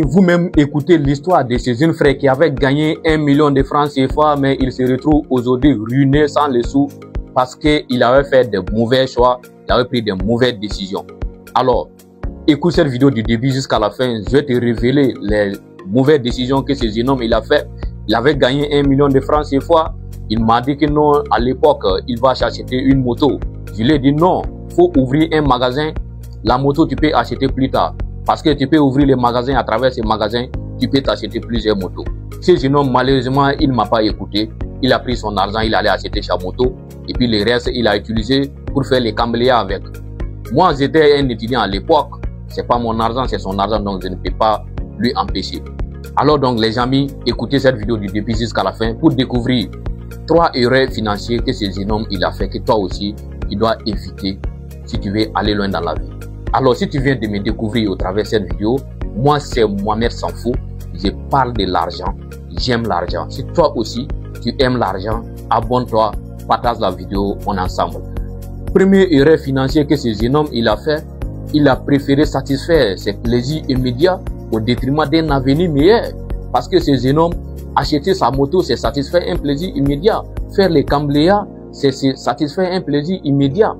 Vous-même écoutez l'histoire de ces jeunes frères qui avaient gagné 1 million de francs CFA, mais ils se retrouvent aujourd'hui ruinés sans les sous parce qu'ils avaient fait de mauvais choix, ils avaient pris de mauvaises décisions. Alors, écoute cette vidéo du début jusqu'à la fin, je vais te révéler les mauvaises décisions que ce jeune homme il a fait. Il avait gagné 1 million de francs CFA, il m'a dit que non, à l'époque, il va s'acheter une moto. Je lui ai dit non, il faut ouvrir un magasin, la moto tu peux acheter plus tard. Parce que tu peux ouvrir les magasins, à travers ces magasins, tu peux t'acheter plusieurs motos. Ce jeune homme, malheureusement, il ne m'a pas écouté. Il a pris son argent, il allait acheter sa moto. Et puis le reste, il a utilisé pour faire les cambriolages avec. Moi, j'étais un étudiant à l'époque. C'est pas mon argent, c'est son argent, donc je ne peux pas lui empêcher. Alors donc, les amis, écoutez cette vidéo du début jusqu'à la fin pour découvrir 3 erreurs financières que ce jeune homme, il a fait, que toi aussi, tu dois éviter si tu veux aller loin dans la vie. Alors, si tu viens de me découvrir au travers de cette vidéo, moi, c'est Mohamed Sanfou. Je parle de l'argent. J'aime l'argent. Si toi aussi, tu aimes l'argent, abonne-toi, partage la vidéo, on est ensemble. Première erreur financière que ce jeune homme il a fait, il a préféré satisfaire ses plaisirs immédiats au détriment d'un avenir meilleur. Parce que ce jeune homme, acheter sa moto, c'est satisfaire un plaisir immédiat. Faire les cambriolages, c'est satisfaire un plaisir immédiat.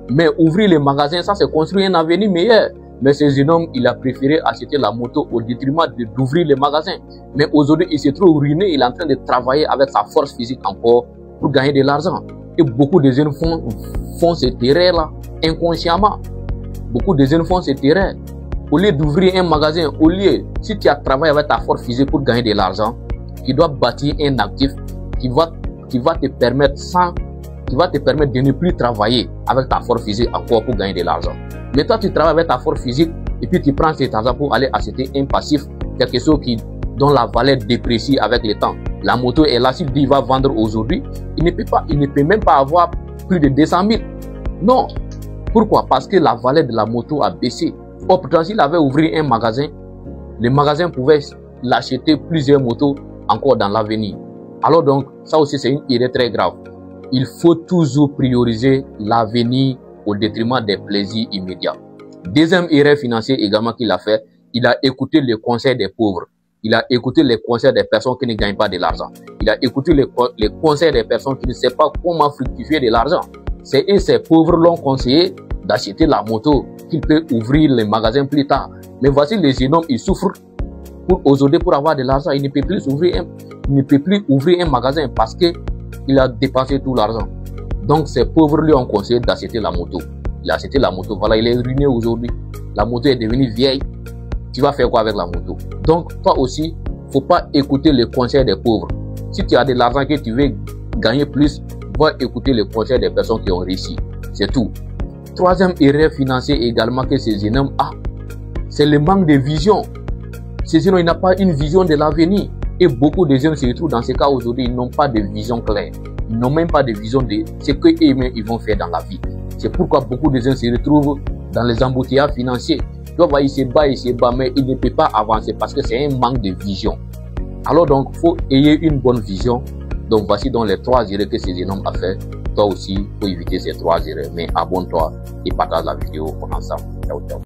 Mais ouvrir les magasins, ça c'est construire un avenir meilleur. Mais ce jeune homme, il a préféré acheter la moto au détriment d'ouvrir les magasins. Mais aujourd'hui, il se trouve ruiné, il est en train de travailler avec sa force physique encore pour gagner de l'argent. Et beaucoup de jeunes font cette erreur-là inconsciemment. Beaucoup de jeunes font cette erreur. Au lieu d'ouvrir un magasin, au lieu, si tu as travaillé avec ta force physique pour gagner de l'argent, tu dois bâtir un actif qui va te permettre de ne plus travailler avec ta force physique encore pour gagner de l'argent. Mais toi, tu travailles avec ta force physique et puis tu prends cet argent pour aller acheter un passif, quelque chose dont la valeur déprécie avec le temps. La moto est là, si il va vendre aujourd'hui, il ne peut même pas avoir plus de 200 000. Non. Pourquoi? Parce que la valeur de la moto a baissé. Or, pourtant, s'il avait ouvert un magasin, le magasin pouvait l'acheter plusieurs motos encore dans l'avenir. Alors donc, ça aussi c'est une erreur très grave. Il faut toujours prioriser l'avenir au détriment des plaisirs immédiats. Deuxième erreur financière également qu'il a fait, il a écouté les conseils des pauvres. Il a écouté les conseils des personnes qui ne gagnent pas de l'argent. Il a écouté les conseils des personnes qui ne savent pas comment fructifier de l'argent. Ces pauvres l'ont conseillé d'acheter la moto, qu'il peut ouvrir les magasins plus tard. Mais voici les jeunes hommes, ils souffrent aujourd'hui pour avoir de l'argent. Il ne peut plus ouvrir un magasin parce que il a dépensé tout l'argent. Donc ces pauvres lui ont conseillé d'acheter la moto. Il a acheté la moto, voilà, il est ruiné aujourd'hui. La moto est devenue vieille. Tu vas faire quoi avec la moto? Donc toi aussi, faut pas écouter les conseils des pauvres. Si tu as de l'argent que tu veux gagner plus, va écouter les conseils des personnes qui ont réussi. C'est tout. Troisième erreur financière également que ce jeune homme a, c'est le manque de vision. Ce jeune homme n'a pas une vision de l'avenir. Et beaucoup de jeunes se retrouvent dans ce cas aujourd'hui, ils n'ont pas de vision claire. Ils n'ont même pas de vision de ce qu'eux-mêmes ils vont faire dans la vie. C'est pourquoi beaucoup de jeunes se retrouvent dans les embouteillages financiers. Tu vois, il se bat, mais il ne peut pas avancer parce que c'est un manque de vision. Alors donc, il faut ayer une bonne vision. Donc voici donc les 3 erreurs que ce jeune homme a fait. Toi aussi, il faut éviter ces 3 erreurs. Mais abonne-toi et partage la vidéo ensemble. Ciao, ciao.